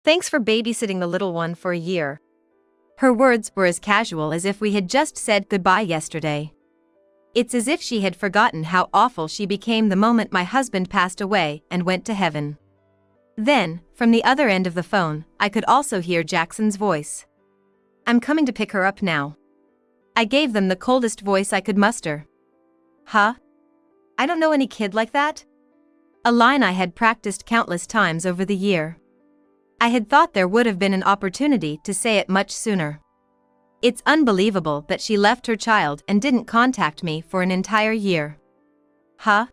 Thanks for babysitting the little one for a year. Her words were as casual as if we had just said goodbye yesterday. It's as if she had forgotten how awful she became the moment my husband passed away and went to heaven. Then, from the other end of the phone, I could also hear Jackson's voice. I'm coming to pick her up now. I gave them the coldest voice I could muster. Huh? I don't know any kid like that? A line I had practiced countless times over the year. I had thought there would have been an opportunity to say it much sooner. It's unbelievable that she left her child and didn't contact me for an entire year. Huh?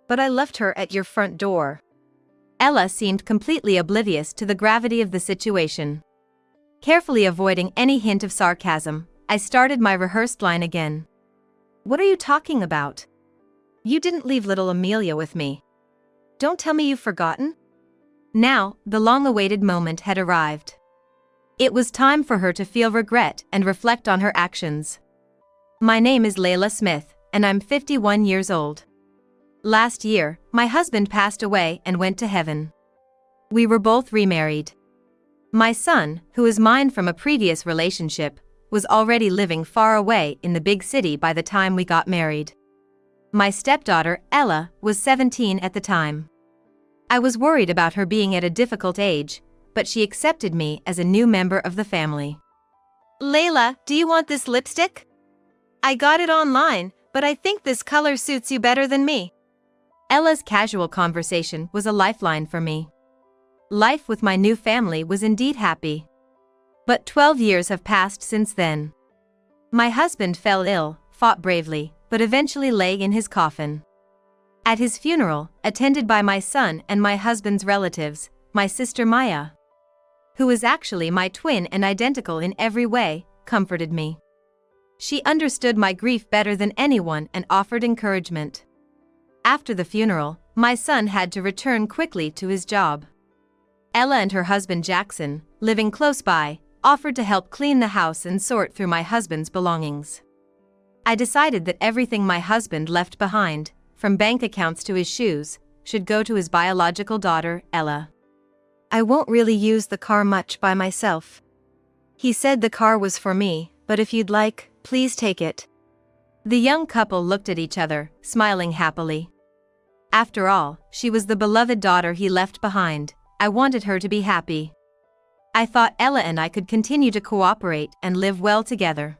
But I left her at your front door. Ella seemed completely oblivious to the gravity of the situation. Carefully avoiding any hint of sarcasm, I started my rehearsed line again. What are you talking about? You didn't leave little Amelia with me. Don't tell me you've forgotten? Now, the long-awaited moment had arrived. It was time for her to feel regret and reflect on her actions. My name is Layla Smith, and I'm 51 years old. Last year, my husband passed away and went to heaven. We were both remarried. My son, who is mine from a previous relationship, was already living far away in the big city by the time we got married. My stepdaughter, Ella, was 17 at the time. I was worried about her being at a difficult age, but she accepted me as a new member of the family. Layla, do you want this lipstick? I got it online, but I think this color suits you better than me. Ella's casual conversation was a lifeline for me. Life with my new family was indeed happy. But 12 years have passed since then. My husband fell ill, fought bravely, but eventually lay in his coffin. At his funeral, attended by my son and my husband's relatives, my sister Maya, who is actually my twin and identical in every way, comforted me. She understood my grief better than anyone and offered encouragement. After the funeral, my son had to return quickly to his job. Ella and her husband Jackson, living close by, offered to help clean the house and sort through my husband's belongings. I decided that everything my husband left behind, from bank accounts to his shoes, should go to his biological daughter, Ella. I won't really use the car much by myself. He said the car was for me, but if you'd like, please take it. The young couple looked at each other, smiling happily. After all, she was the beloved daughter he left behind. I wanted her to be happy. I thought Ella and I could continue to cooperate and live well together.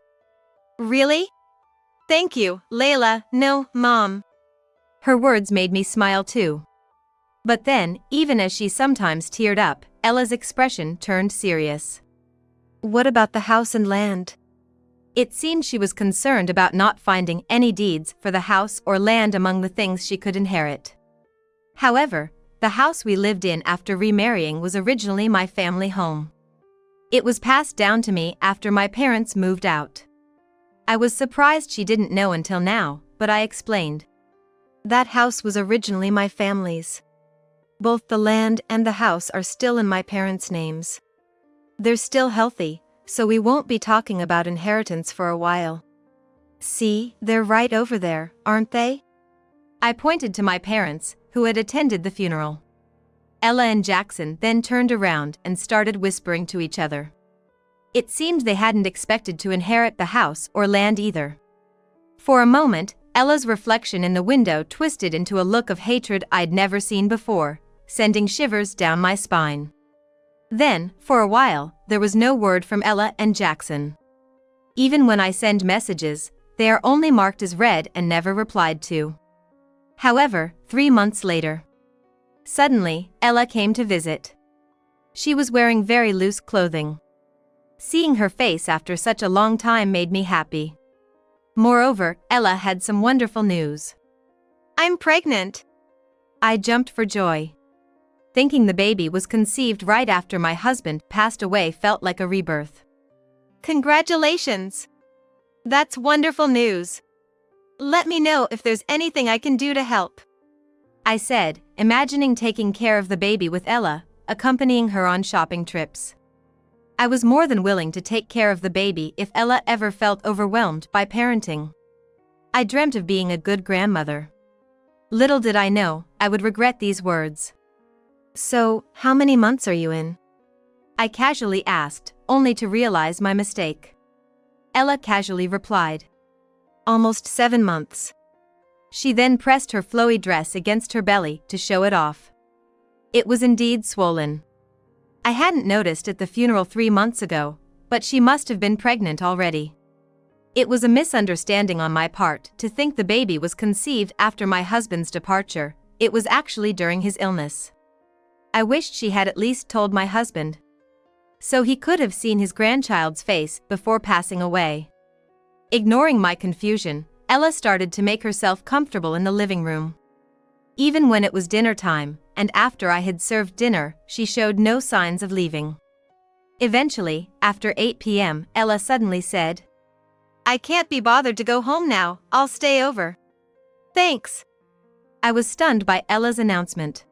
Really? Thank you, Layla. No, Mom. Her words made me smile too. But then, even as she sometimes teared up, Ella's expression turned serious. What about the house and land? It seemed she was concerned about not finding any deeds for the house or land among the things she could inherit. However, the house we lived in after remarrying was originally my family home. It was passed down to me after my parents moved out. I was surprised she didn't know until now, but I explained. That house was originally my family's. Both the land and the house are still in my parents' names. They're still healthy, so we won't be talking about inheritance for a while. See, they're right over there, aren't they? I pointed to my parents, who had attended the funeral. Ella and Jackson then turned around and started whispering to each other. It seemed they hadn't expected to inherit the house or land either. For a moment, Ella's reflection in the window twisted into a look of hatred I'd never seen before, sending shivers down my spine. Then, for a while, there was no word from Ella and Jackson. Even when I send messages, they are only marked as read and never replied to. However, 3 months later, suddenly, Ella came to visit. She was wearing very loose clothing. Seeing her face after such a long time made me happy. Moreover, Ella had some wonderful news. I'm pregnant. I jumped for joy. Thinking the baby was conceived right after my husband passed away felt like a rebirth. Congratulations! That's wonderful news. Let me know if there's anything I can do to help. I said, imagining taking care of the baby with Ella, accompanying her on shopping trips. I was more than willing to take care of the baby if Ella ever felt overwhelmed by parenting. I dreamt of being a good grandmother. Little did I know, I would regret these words. So, how many months are you in? I casually asked, only to realize my mistake. Ella casually replied. Almost 7 months. She then pressed her flowy dress against her belly to show it off. It was indeed swollen. I hadn't noticed at the funeral 3 months ago, but she must have been pregnant already. It was a misunderstanding on my part to think the baby was conceived after my husband's departure. It was actually during his illness. I wished she had at least told my husband, so he could have seen his grandchild's face before passing away. Ignoring my confusion, Ella started to make herself comfortable in the living room. Even when it was dinner time, and after I had served dinner, she showed no signs of leaving. Eventually, after 8 p.m., Ella suddenly said, "I can't be bothered to go home now, I'll stay over." "Thanks." I was stunned by Ella's announcement.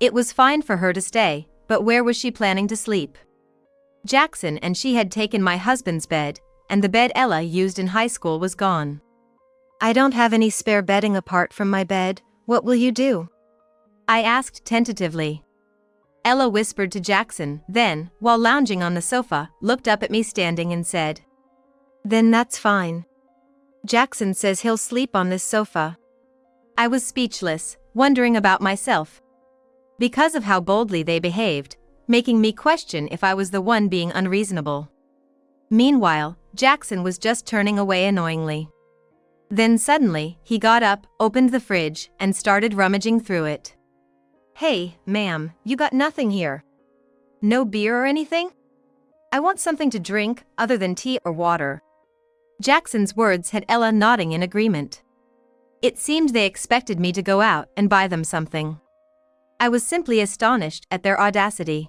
It was fine for her to stay, but where was she planning to sleep? Jackson and she had taken my husband's bed, and the bed Ella used in high school was gone. "I don't have any spare bedding apart from my bed, what will you do?" I asked tentatively. Ella whispered to Jackson, then, while lounging on the sofa, looked up at me standing and said, "Then that's fine. Jackson says he'll sleep on this sofa." I was speechless, wondering about myself. Because of how boldly they behaved, making me question if I was the one being unreasonable. Meanwhile, Jackson was just turning away annoyingly. Then suddenly, he got up, opened the fridge, and started rummaging through it. "Hey, ma'am, you got nothing here? No beer or anything? I want something to drink, other than tea or water." Jackson's words had Ella nodding in agreement. It seemed they expected me to go out and buy them something. I was simply astonished at their audacity.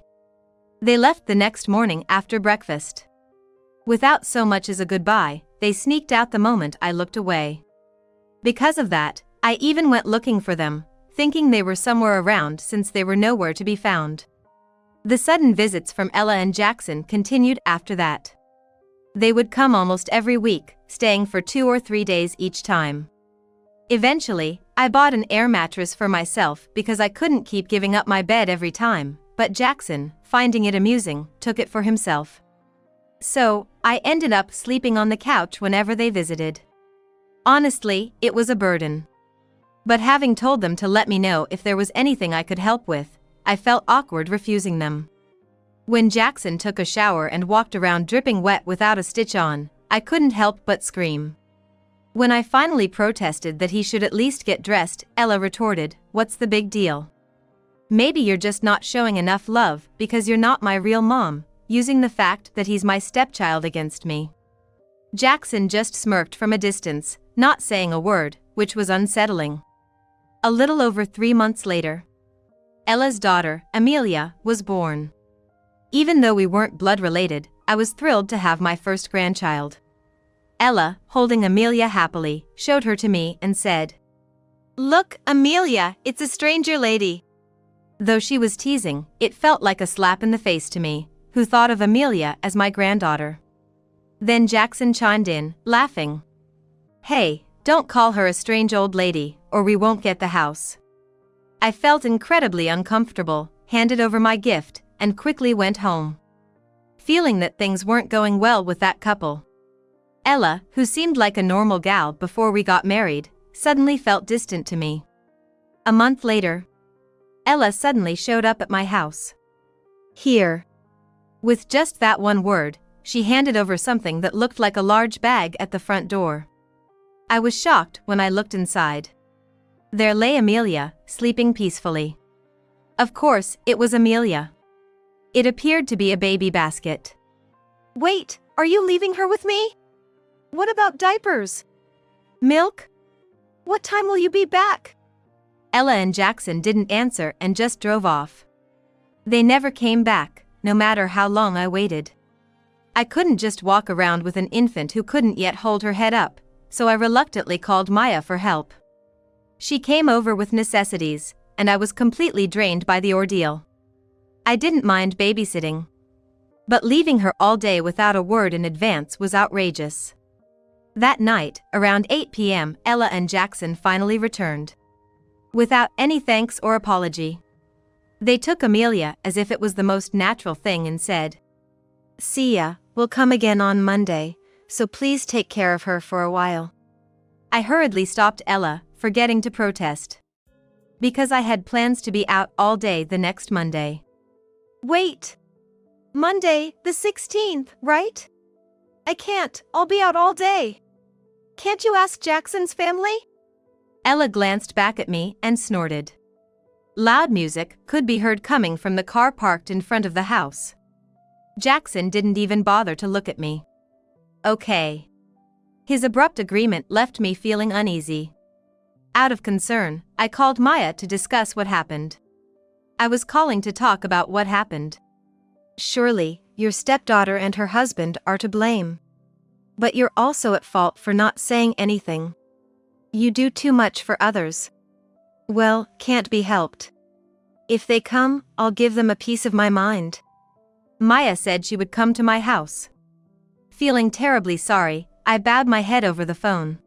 They left the next morning after breakfast. Without so much as a goodbye, they sneaked out the moment I looked away. Because of that, I even went looking for them, thinking they were somewhere around since they were nowhere to be found. The sudden visits from Ella and Jackson continued after that. They would come almost every week, staying for 2 or 3 days each time. Eventually, I bought an air mattress for myself because I couldn't keep giving up my bed every time, but Jackson, finding it amusing, took it for himself. So, I ended up sleeping on the couch whenever they visited. Honestly, it was a burden. But having told them to let me know if there was anything I could help with, I felt awkward refusing them. When Jackson took a shower and walked around dripping wet without a stitch on, I couldn't help but scream. When I finally protested that he should at least get dressed, Ella retorted, "What's the big deal? Maybe you're just not showing enough love because you're not my real mom," using the fact that he's my stepchild against me. Jackson just smirked from a distance, not saying a word, which was unsettling. A little over 3 months later, Ella's daughter, Amelia, was born. Even though we weren't blood related, I was thrilled to have my first grandchild. Ella, holding Amelia happily, showed her to me and said, "Look, Amelia, it's a stranger lady." Though she was teasing, it felt like a slap in the face to me, who thought of Amelia as my granddaughter. Then Jackson chimed in, laughing. "Hey, don't call her a strange old lady, or we won't get the house." I felt incredibly uncomfortable, handed over my gift, and quickly went home, feeling that things weren't going well with that couple. Ella, who seemed like a normal gal before we got married, suddenly felt distant to me. A month later, Ella suddenly showed up at my house. "Here." With just that one word, she handed over something that looked like a large bag at the front door. I was shocked when I looked inside. There lay Amelia, sleeping peacefully. Of course, it was Amelia. It appeared to be a baby basket. "Wait, are you leaving her with me? What about diapers? Milk? What time will you be back?" Ella and Jackson didn't answer and just drove off. They never came back, no matter how long I waited. I couldn't just walk around with an infant who couldn't yet hold her head up, so I reluctantly called Maya for help. She came over with necessities, and I was completely drained by the ordeal. I didn't mind babysitting, but leaving her all day without a word in advance was outrageous. That night, around 8 p.m., Ella and Jackson finally returned. Without any thanks or apology. They took Amelia as if it was the most natural thing and said, "See ya, we'll come again on Monday, so please take care of her for a while." I hurriedly stopped Ella, forgetting to protest. Because I had plans to be out all day the next Monday. Wait! Monday, the 16th, right? I can't, I'll be out all day. Can't you ask Jackson's family? Ella glanced back at me and snorted. Loud music could be heard coming from the car parked in front of the house. Jackson didn't even bother to look at me. Okay. His abrupt agreement left me feeling uneasy. Out of concern, I called Maya to discuss what happened. I was calling to talk about what happened. Surely, your stepdaughter and her husband are to blame. But you're also at fault for not saying anything. You do too much for others. Well, can't be helped. If they come, I'll give them a piece of my mind. Maya said she would come to my house. Feeling terribly sorry, I bowed my head over the phone.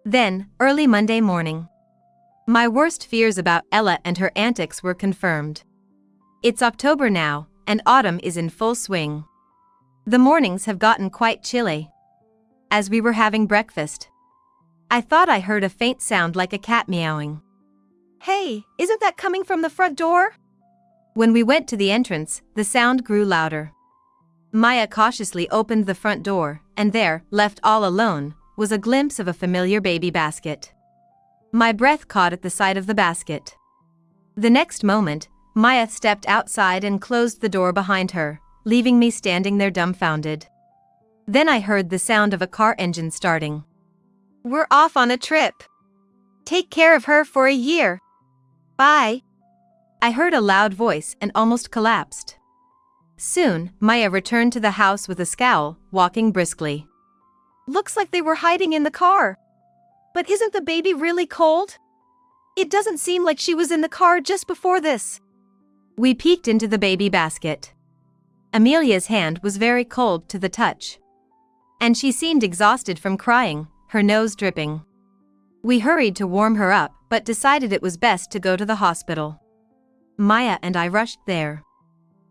Then, early Monday morning, my worst fears about Ella and her antics were confirmed. It's October now, and autumn is in full swing. The mornings have gotten quite chilly. As we were having breakfast, I thought I heard a faint sound like a cat meowing. Hey, isn't that coming from the front door? When we went to the entrance, the sound grew louder. Maya cautiously opened the front door, and there, left all alone, was a glimpse of a familiar baby basket. My breath caught at the sight of the basket. The next moment, Maya stepped outside and closed the door behind her, leaving me standing there dumbfounded. Then I heard the sound of a car engine starting. We're off on a trip. Take care of her for a year. Bye. I heard a loud voice and almost collapsed. Soon, Maya returned to the house with a scowl, walking briskly. Looks like they were hiding in the car. But isn't the baby really cold? It doesn't seem like she was in the car just before this. We peeked into the baby basket. Amelia's hand was very cold to the touch. And she seemed exhausted from crying, her nose dripping. We hurried to warm her up, but decided it was best to go to the hospital. Maya and I rushed there.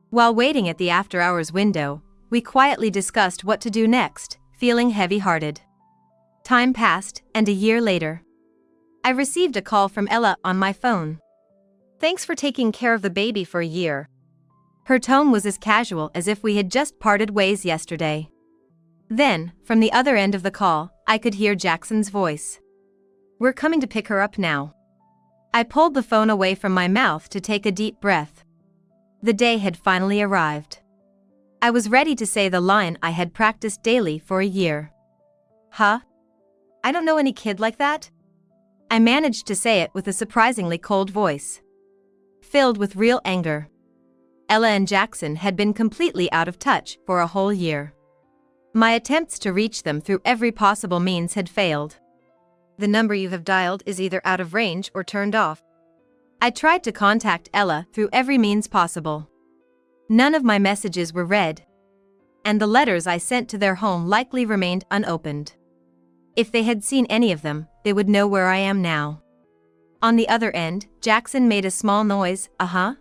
While waiting at the after-hours window, we quietly discussed what to do next, feeling heavy-hearted. Time passed, and a year later, I received a call from Ella on my phone. Thanks for taking care of the baby for a year. Her tone was as casual as if we had just parted ways yesterday. Then, from the other end of the call, I could hear Jackson's voice. We're coming to pick her up now. I pulled the phone away from my mouth to take a deep breath. The day had finally arrived. I was ready to say the line I had practiced daily for a year. Huh? I don't know any kid like that. I managed to say it with a surprisingly cold voice, filled with real anger. Ella and Jackson had been completely out of touch for a whole year. My attempts to reach them through every possible means had failed. The number you have dialed is either out of range or turned off. I tried to contact Ella through every means possible. None of my messages were read, and the letters I sent to their home likely remained unopened. If they had seen any of them, they would know where I am now. On the other end, Jackson made a small noise, uh-huh,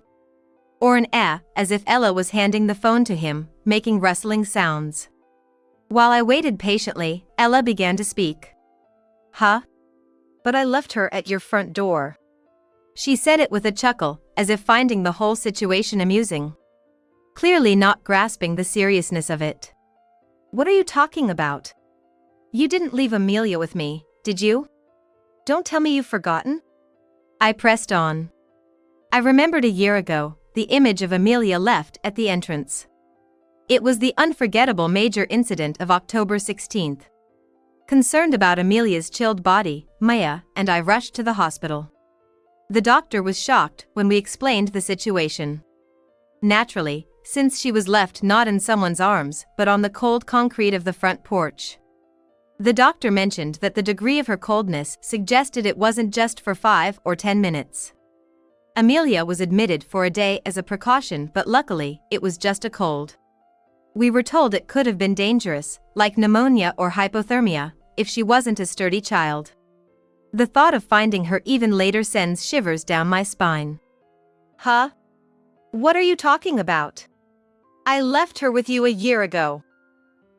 or an as if Ella was handing the phone to him, making rustling sounds. While I waited patiently, Ella began to speak. Huh? But I left her at your front door. She said it with a chuckle, as if finding the whole situation amusing. Clearly not grasping the seriousness of it. What are you talking about? You didn't leave Amelia with me, did you? Don't tell me you've forgotten. I pressed on. I remembered a year ago, the image of Amelia left at the entrance. It was the unforgettable major incident of October 16th. Concerned about Amelia's chilled body, Maya and I rushed to the hospital. The doctor was shocked when we explained the situation. Naturally, since she was left not in someone's arms but on the cold concrete of the front porch. The doctor mentioned that the degree of her coldness suggested it wasn't just for 5 or 10 minutes. Amelia was admitted for a day as a precaution, but luckily, it was just a cold. We were told it could have been dangerous, like pneumonia or hypothermia, if she wasn't a sturdy child. The thought of finding her even later sends shivers down my spine. Huh? What are you talking about? I left her with you a year ago.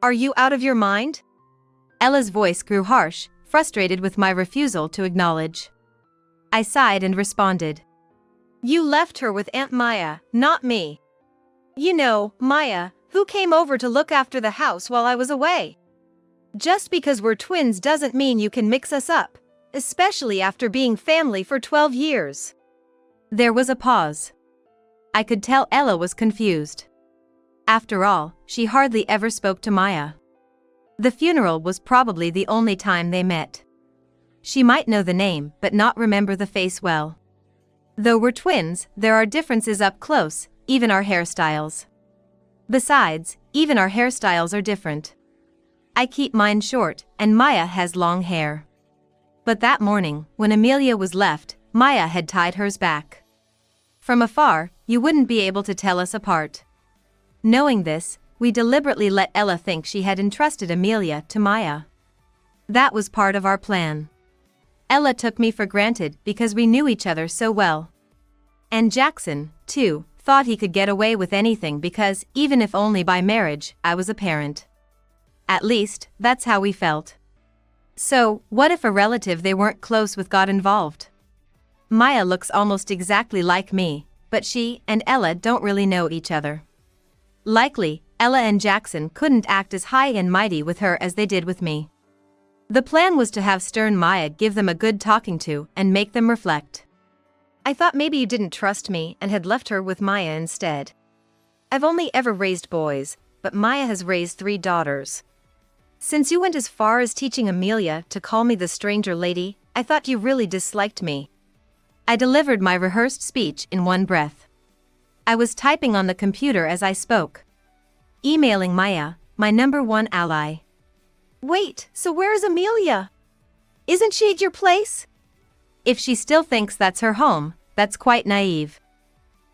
Are you out of your mind? Ella's voice grew harsh, frustrated with my refusal to acknowledge. I sighed and responded. You left her with Aunt Maya, not me. You know, Maya, who came over to look after the house while I was away. Just because we're twins doesn't mean you can mix us up, especially after being family for 12 years. There was a pause. I could tell Ella was confused. After all, she hardly ever spoke to Maya. The funeral was probably the only time they met. She might know the name but not remember the face well. Though we're twins, there are differences up close, even our hairstyles. Besides, even our hairstyles are different. I keep mine short, and Maya has long hair. But that morning, when Amelia was left, Maya had tied hers back. From afar, you wouldn't be able to tell us apart. Knowing this, we deliberately let Ella think she had entrusted Amelia to Maya. That was part of our plan. Ella took me for granted because we knew each other so well. And Jackson, too, thought he could get away with anything because, even if only by marriage, I was a parent. At least, that's how we felt. So, what if a relative they weren't close with got involved? Maya looks almost exactly like me, but she and Ella don't really know each other. Likely, Ella and Jackson couldn't act as high and mighty with her as they did with me. The plan was to have stern Maya give them a good talking to and make them reflect. I thought maybe you didn't trust me and had left her with Maya instead. I've only ever raised boys, but Maya has raised 3 daughters. Since you went as far as teaching Amelia to call me the stranger lady, I thought you really disliked me. I delivered my rehearsed speech in one breath. I was typing on the computer as I spoke. Emailing Maya, my #1 ally. Wait, so where is Amelia? Isn't she at your place? If she still thinks that's her home, that's quite naive.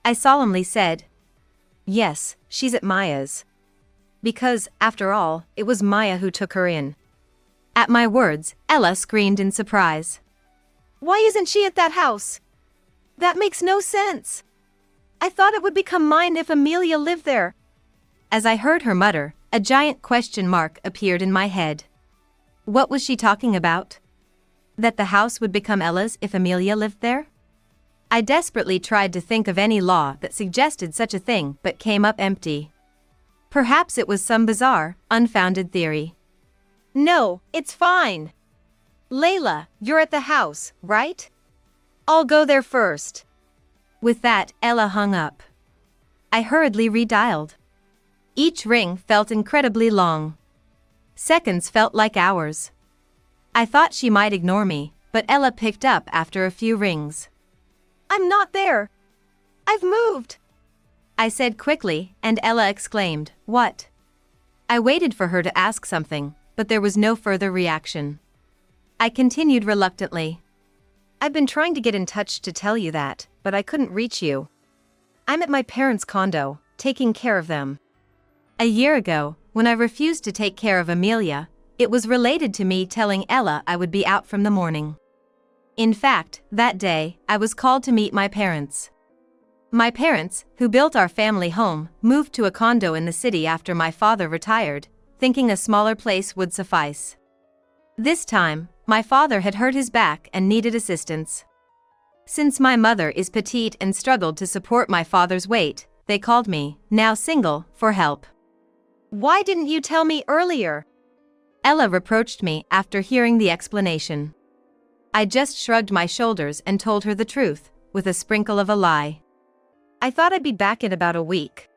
I solemnly said. Yes, she's at Maya's. Because, after all, it was Maya who took her in. At my words, Ella screamed in surprise. Why isn't she at that house? That makes no sense. I thought it would become mine if Amelia lived there. As I heard her mutter, a giant question mark appeared in my head. What was she talking about? That the house would become Ella's if Amelia lived there? I desperately tried to think of any law that suggested such a thing but came up empty. Perhaps it was some bizarre, unfounded theory. No, it's fine. Layla, you're at the house, right? I'll go there first. With that, Ella hung up. I hurriedly redialed. Each ring felt incredibly long. Seconds felt like hours. I thought she might ignore me, but Ella picked up after a few rings. I'm not there. I've moved, I said quickly, and Ella exclaimed, "What?" I waited for her to ask something, but there was no further reaction. I continued reluctantly. I've been trying to get in touch to tell you that, but I couldn't reach you. I'm at my parents' condo, taking care of them. A year ago, when I refused to take care of Amelia, it was related to me telling Ella I would be out from the morning. In fact, that day, I was called to meet my parents. My parents, who built our family home, moved to a condo in the city after my father retired, thinking a smaller place would suffice. This time, my father had hurt his back and needed assistance. Since my mother is petite and struggled to support my father's weight, they called me, now single, for help. Why didn't you tell me earlier? Ella reproached me after hearing the explanation. I just shrugged my shoulders and told her the truth, with a sprinkle of a lie. I thought I'd be back in about a week.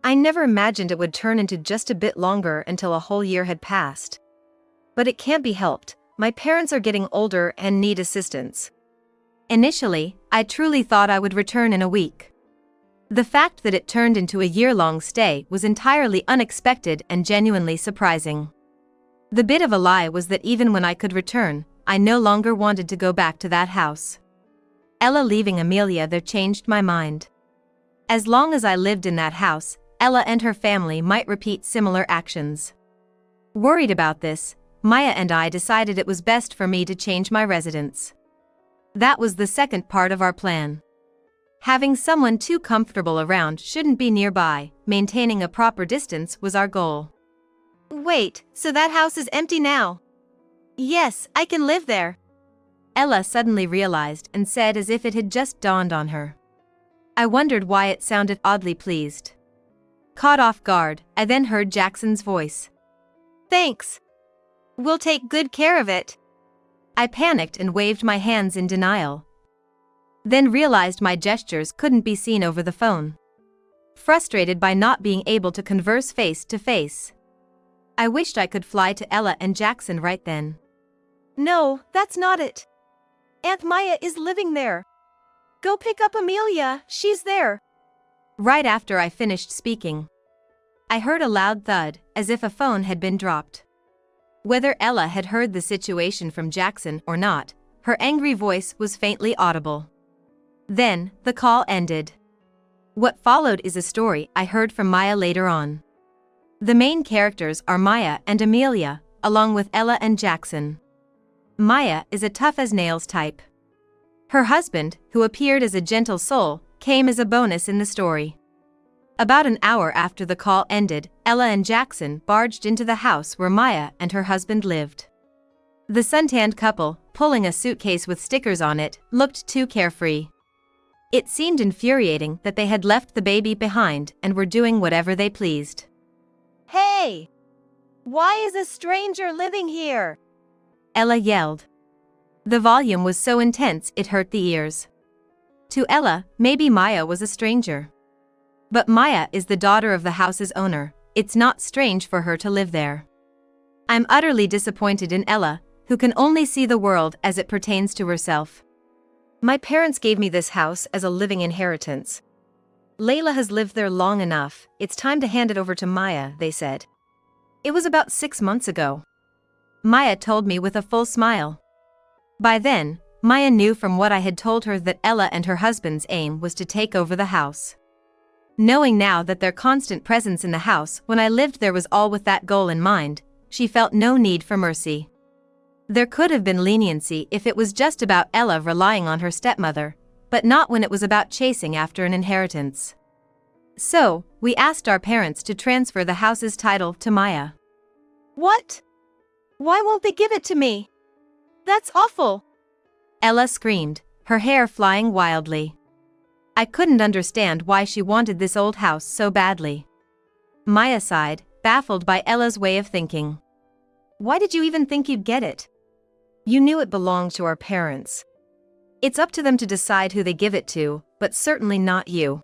I never imagined it would turn into just a bit longer until a whole year had passed. But it can't be helped, my parents are getting older and need assistance. Initially, I truly thought I would return in a week. The fact that it turned into a year-long stay was entirely unexpected and genuinely surprising. The bit of a lie was that even when I could return, I no longer wanted to go back to that house. Ella leaving Amelia there changed my mind. As long as I lived in that house, Ella and her family might repeat similar actions. Worried about this, Maya and I decided it was best for me to change my residence. That was the second part of our plan. Having someone too comfortable around shouldn't be nearby. Maintaining a proper distance was our goal. Wait, so that house is empty now? Yes, I can live there. Ella suddenly realized and said as if it had just dawned on her. I wondered why it sounded oddly pleased. Caught off guard, I then heard Jackson's voice. Thanks. We'll take good care of it. I panicked and waved my hands in denial. Then realized my gestures couldn't be seen over the phone. Frustrated by not being able to converse face to face, I wished I could fly to Ella and Jackson right then. No, that's not it. Aunt Maya is living there. Go pick up Amelia, she's there. Right after I finished speaking, I heard a loud thud, as if a phone had been dropped. Whether Ella had heard the situation from Jackson or not, her angry voice was faintly audible. Then, the call ended. What followed is a story I heard from Maya later on. The main characters are Maya and Amelia, along with Ella and Jackson. Maya is a tough-as-nails type. Her husband, who appeared as a gentle soul, came as a bonus in the story. About an hour after the call ended, Ella and Jackson barged into the house where Maya and her husband lived. The suntanned couple, pulling a suitcase with stickers on it, looked too carefree. It seemed infuriating that they had left the baby behind and were doing whatever they pleased. Hey! Why is a stranger living here? Ella yelled. The volume was so intense it hurt the ears. To Ella, maybe Maya was a stranger. But Maya is the daughter of the house's owner. It's not strange for her to live there. I'm utterly disappointed in Ella, who can only see the world as it pertains to herself. My parents gave me this house as a living inheritance. Layla has lived there long enough, it's time to hand it over to Maya, they said. It was about 6 months ago. Maya told me with a full smile. By then, Maya knew from what I had told her that Ella and her husband's aim was to take over the house. Knowing now that their constant presence in the house when I lived there was all with that goal in mind, she felt no need for mercy. There could have been leniency if it was just about Ella relying on her stepmother, but not when it was about chasing after an inheritance. So, we asked our parents to transfer the house's title to Maya. What? Why won't they give it to me? That's awful! Ella screamed, her hair flying wildly. I couldn't understand why she wanted this old house so badly. Maya sighed, baffled by Ella's way of thinking. Why did you even think you'd get it? You knew it belonged to our parents. It's up to them to decide who they give it to, but certainly not you.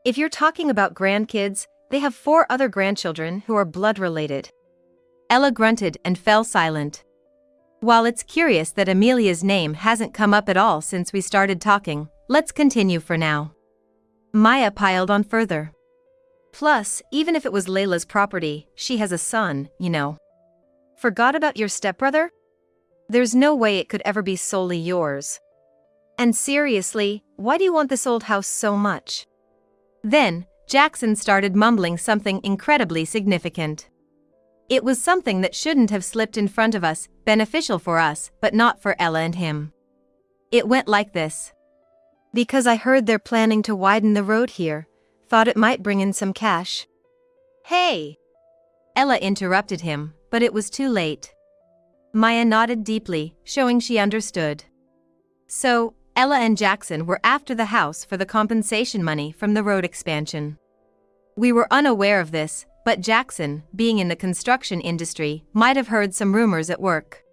If you're talking about grandkids, they have 4 other grandchildren who are blood-related. Ella grunted and fell silent. While it's curious that Amelia's name hasn't come up at all since we started talking, let's continue for now. Maya piled on further. Plus, even if it was Layla's property, she has a son, you know. Forgot about your stepbrother? There's no way it could ever be solely yours. And seriously, why do you want this old house so much? Then, Jackson started mumbling something incredibly significant. It was something that shouldn't have slipped in front of us, beneficial for us, but not for Ella and him. It went like this. Because I heard they're planning to widen the road here. Thought it might bring in some cash. Hey! Ella interrupted him, but it was too late. Maya nodded deeply, showing she understood. So, Ella and Jackson were after the house for the compensation money from the road expansion. We were unaware of this, but Jackson, being in the construction industry, might have heard some rumors at work.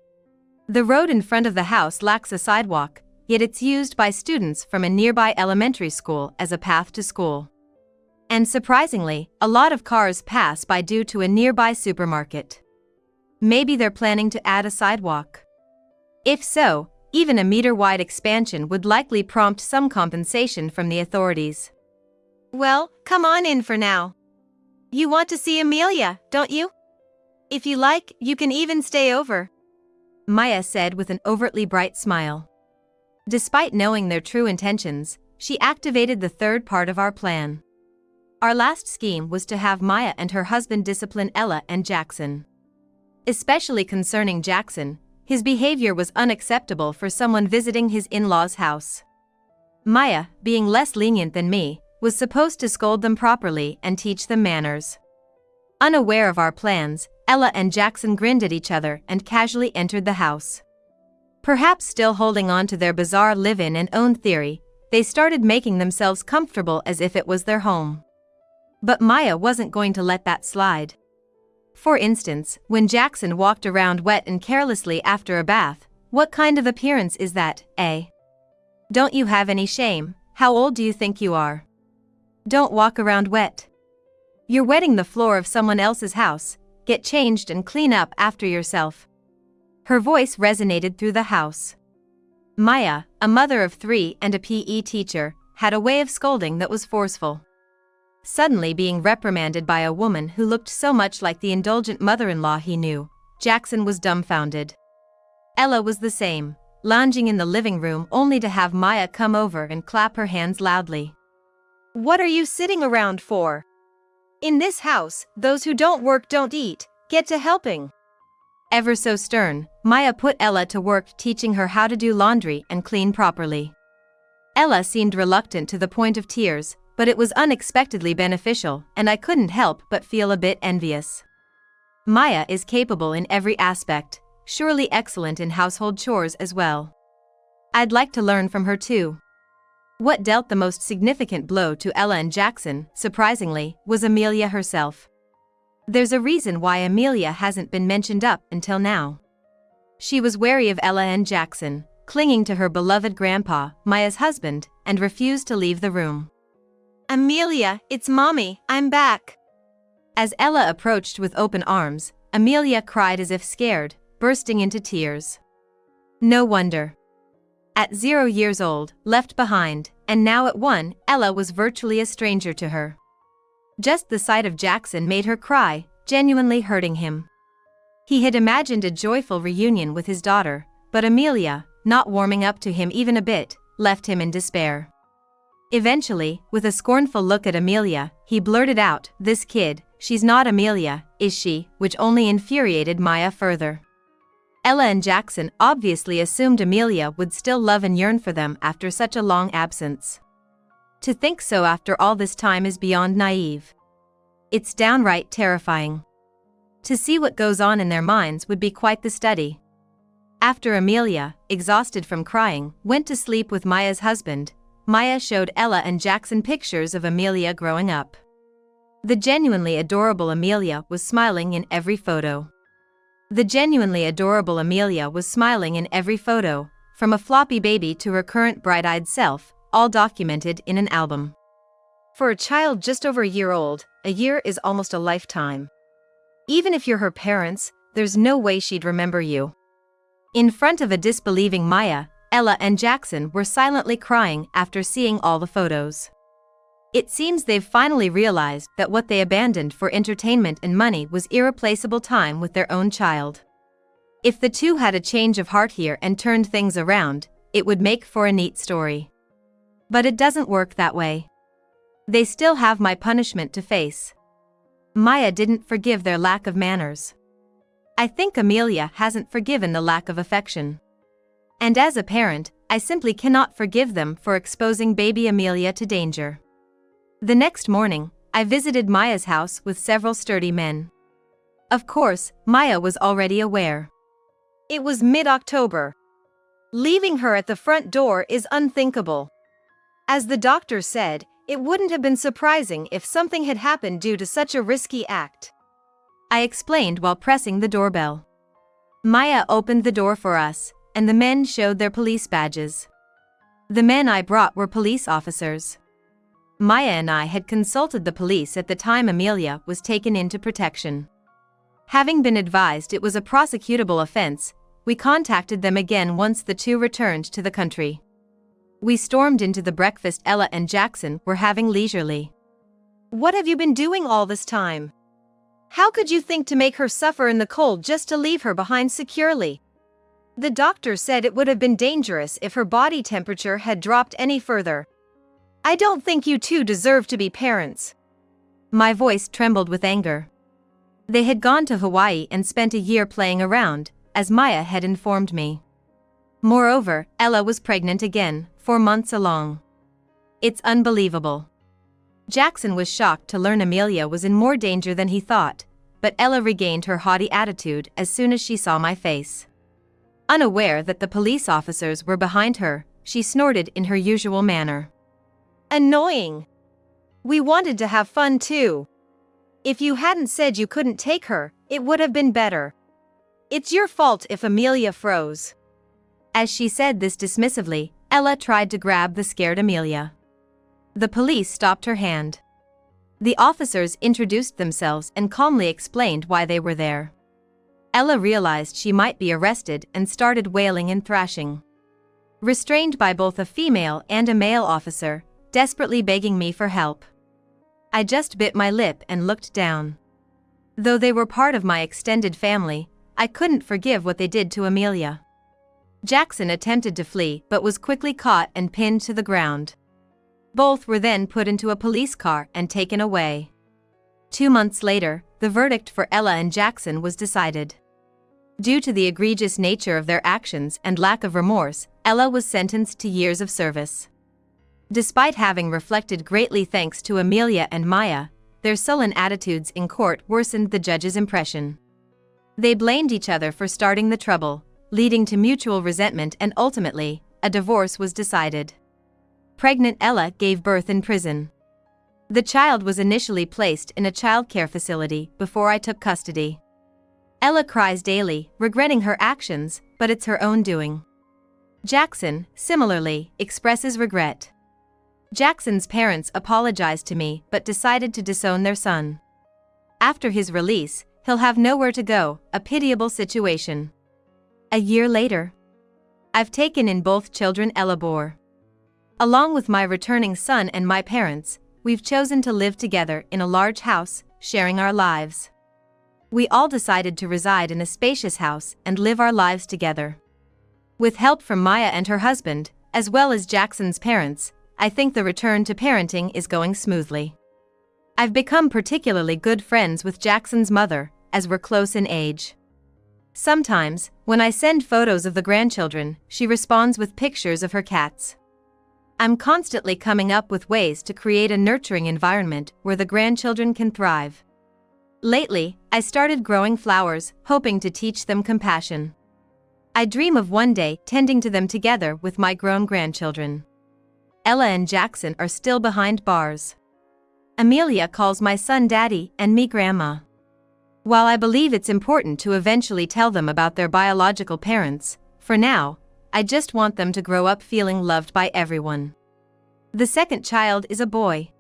The road in front of the house lacks a sidewalk, yet it's used by students from a nearby elementary school as a path to school. And surprisingly, a lot of cars pass by due to a nearby supermarket. Maybe they're planning to add a sidewalk. If so, even a meter-wide expansion would likely prompt some compensation from the authorities. Well, come on in for now. You want to see Amelia, don't you? If you like, you can even stay over. Maya said with an overtly bright smile. Despite knowing their true intentions, she activated the third part of our plan. Our last scheme was to have Maya and her husband discipline Ella and Jackson. Especially concerning Jackson, his behavior was unacceptable for someone visiting his in-laws' house. Maya, being less lenient than me, was supposed to scold them properly and teach them manners. Unaware of our plans, Ella and Jackson grinned at each other and casually entered the house. Perhaps still holding on to their bizarre live-in and own theory, they started making themselves comfortable as if it was their home. But Maya wasn't going to let that slide. For instance, when Jackson walked around wet and carelessly after a bath, "What kind of appearance is that, eh? Don't you have any shame? How old do you think you are? Don't walk around wet. You're wetting the floor of someone else's house. Get changed and clean up after yourself." Her voice resonated through the house. Maya, a mother of 3 and a PE teacher, had a way of scolding that was forceful. Suddenly being reprimanded by a woman who looked so much like the indulgent mother-in-law he knew, Jackson was dumbfounded. Ella was the same, lounging in the living room only to have Maya come over and clap her hands loudly. "What are you sitting around for? In this house, those who don't work don't eat. Get to helping." Ever so stern, Maya put Ella to work teaching her how to do laundry and clean properly. Ella seemed reluctant to the point of tears, but it was unexpectedly beneficial, and I couldn't help but feel a bit envious. Maya is capable in every aspect, surely excellent in household chores as well. I'd like to learn from her too. What dealt the most significant blow to Ella and Jackson, surprisingly, was Amelia herself. There's a reason why Amelia hasn't been mentioned up until now. She was wary of Ella and Jackson, clinging to her beloved grandpa, Maya's husband, and refused to leave the room. "Amelia, it's Mommy, I'm back." As Ella approached with open arms, Amelia cried as if scared, bursting into tears. No wonder. At 0 years old, left behind, and now at 1, Ella was virtually a stranger to her. Just the sight of Jackson made her cry, genuinely hurting him. He had imagined a joyful reunion with his daughter, but Amelia, not warming up to him even a bit, left him in despair. Eventually, with a scornful look at Amelia, he blurted out, "This kid, she's not Amelia, is she?" which only infuriated Maya further. Ella and Jackson obviously assumed Amelia would still love and yearn for them after such a long absence. To think so after all this time is beyond naive. It's downright terrifying. To see what goes on in their minds would be quite the study. After Amelia, exhausted from crying, went to sleep with Maya's husband, Maya showed Ella and Jackson pictures of Amelia growing up. The genuinely adorable Amelia was smiling in every photo. From a floppy baby to her current bright-eyed self, all documented in an album. For a child just over a year old, a year is almost a lifetime. Even if you're her parents, there's no way she'd remember you. In front of a disbelieving Maya, Ella and Jackson were silently crying after seeing all the photos. It seems they've finally realized that what they abandoned for entertainment and money was irreplaceable time with their own child. If the two had a change of heart here and turned things around, it would make for a neat story. But it doesn't work that way. They still have my punishment to face. Maya didn't forgive their lack of manners. I think Amelia hasn't forgiven the lack of affection. And as a parent, I simply cannot forgive them for exposing baby Amelia to danger. The next morning, I visited Maya's house with several sturdy men. Of course, Maya was already aware. It was mid-October. Leaving her at the front door is unthinkable. As the doctor said, it wouldn't have been surprising if something had happened due to such a risky act. I explained while pressing the doorbell. Maya opened the door for us, and the men showed their police badges. The men I brought were police officers. Maya and I had consulted the police at the time Amelia was taken into protection. Having been advised it was a prosecutable offense, we contacted them again once the two returned to the country. We stormed into the breakfast Ella and Jackson were having leisurely. "What have you been doing all this time? How could you think to make her suffer in the cold just to leave her behind securely? The doctor said it would have been dangerous if her body temperature had dropped any further. I don't think you two deserve to be parents." My voice trembled with anger. They had gone to Hawaii and spent a year playing around, as Maya had informed me. Moreover, Ella was pregnant again, 4 months along. It's unbelievable. Jackson was shocked to learn Amelia was in more danger than he thought, but Ella regained her haughty attitude as soon as she saw my face. Unaware that the police officers were behind her, she snorted in her usual manner. Annoying. We wanted to have fun too. If you hadn't said you couldn't take her, it would have been better. It's your fault if Amelia froze. As she said this dismissively, Ella tried to grab the scared Amelia. The police stopped her hand. The officers introduced themselves and calmly explained why they were there. Ella realized she might be arrested and started wailing and thrashing. Restrained by both a female and a male officer, desperately begging me for help. I just bit my lip and looked down. Though they were part of my extended family, I couldn't forgive what they did to Amelia. Jackson attempted to flee but was quickly caught and pinned to the ground. Both were then put into a police car and taken away. 2 months later, the verdict for Ella and Jackson was decided. Due to the egregious nature of their actions and lack of remorse, Ella was sentenced to years of service. Despite having reflected greatly thanks to Amelia and Maya, their sullen attitudes in court worsened the judge's impression. They blamed each other for starting the trouble, leading to mutual resentment, and ultimately, a divorce was decided. Pregnant Ella gave birth in prison. The child was initially placed in a childcare facility before I took custody. Ella cries daily, regretting her actions, but it's her own doing. Jackson, similarly, expresses regret. Jackson's parents apologized to me but decided to disown their son. After his release, he'll have nowhere to go, a pitiable situation. A year later, I've taken in both children Ella bore. Along with my returning son and my parents, we've chosen to live together in a large house, sharing our lives. We all decided to reside in a spacious house and live our lives together. With help from Maya and her husband, as well as Jackson's parents, I think the return to parenting is going smoothly. I've become particularly good friends with Jackson's mother, as we're close in age. Sometimes, when I send photos of the grandchildren, she responds with pictures of her cats. I'm constantly coming up with ways to create a nurturing environment where the grandchildren can thrive. Lately, I started growing flowers, hoping to teach them compassion. I dream of one day tending to them together with my grown grandchildren. Ella and Jackson are still behind bars. Amelia calls my son Daddy and me Grandma. While I believe it's important to eventually tell them about their biological parents, for now, I just want them to grow up feeling loved by everyone. The second child is a boy.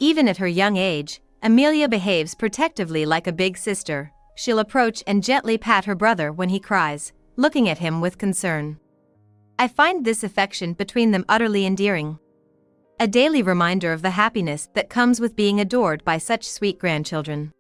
Even at her young age, Amelia behaves protectively like a big sister. She'll approach and gently pat her brother when he cries, looking at him with concern. I find this affection between them utterly endearing. A daily reminder of the happiness that comes with being adored by such sweet grandchildren.